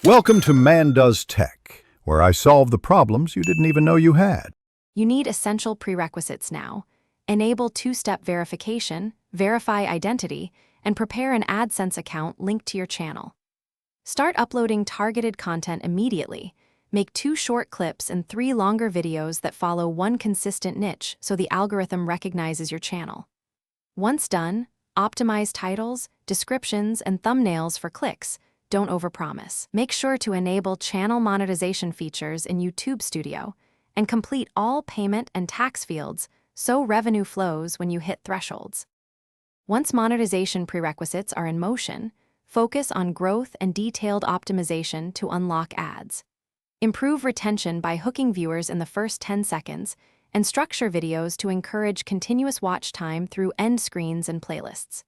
Welcome to Man Does Tech, where I solve the problems you didn't even know you had. You need essential prerequisites now. Enable two-step verification, verify identity, and prepare an AdSense account linked to your channel. Start uploading targeted content immediately. Make 2 short clips and 3 longer videos that follow one consistent niche so the algorithm recognizes your channel. Once done, optimize titles, descriptions, and thumbnails for clicks. Don't overpromise. Make sure to enable channel monetization features in YouTube Studio and complete all payment and tax fields so revenue flows when you hit thresholds. Once monetization prerequisites are in motion, focus on growth and detailed optimization to unlock ads. Improve retention by hooking viewers in the first 10 seconds and structure videos to encourage continuous watch time through end screens and playlists.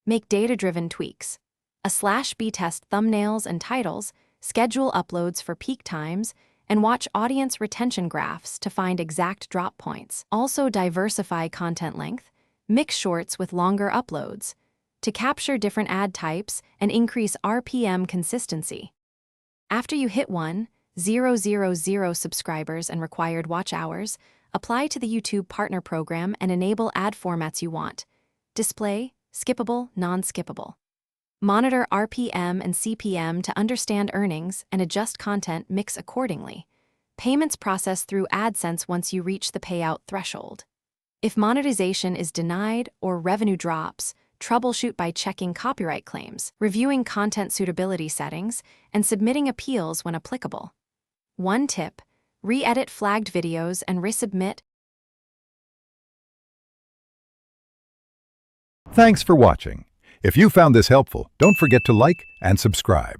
Make data-driven tweaks. /B test thumbnails and titles, schedule uploads for peak times, and watch audience retention graphs to find exact drop points. Also diversify content length, mix shorts with longer uploads to capture different ad types and increase RPM consistency. After you hit 1,000 subscribers and required watch hours, apply to the YouTube Partner Program and enable ad formats you want: display, skippable, non-skippable. Monitor RPM and CPM to understand earnings and adjust content mix accordingly. Payments process through AdSense once you reach the payout threshold. If monetization is denied or revenue drops, troubleshoot by checking copyright claims, reviewing content suitability settings, and submitting appeals when applicable. One tip: re-edit flagged videos and resubmit. Thanks for watching. If you found this helpful, don't forget to like and subscribe.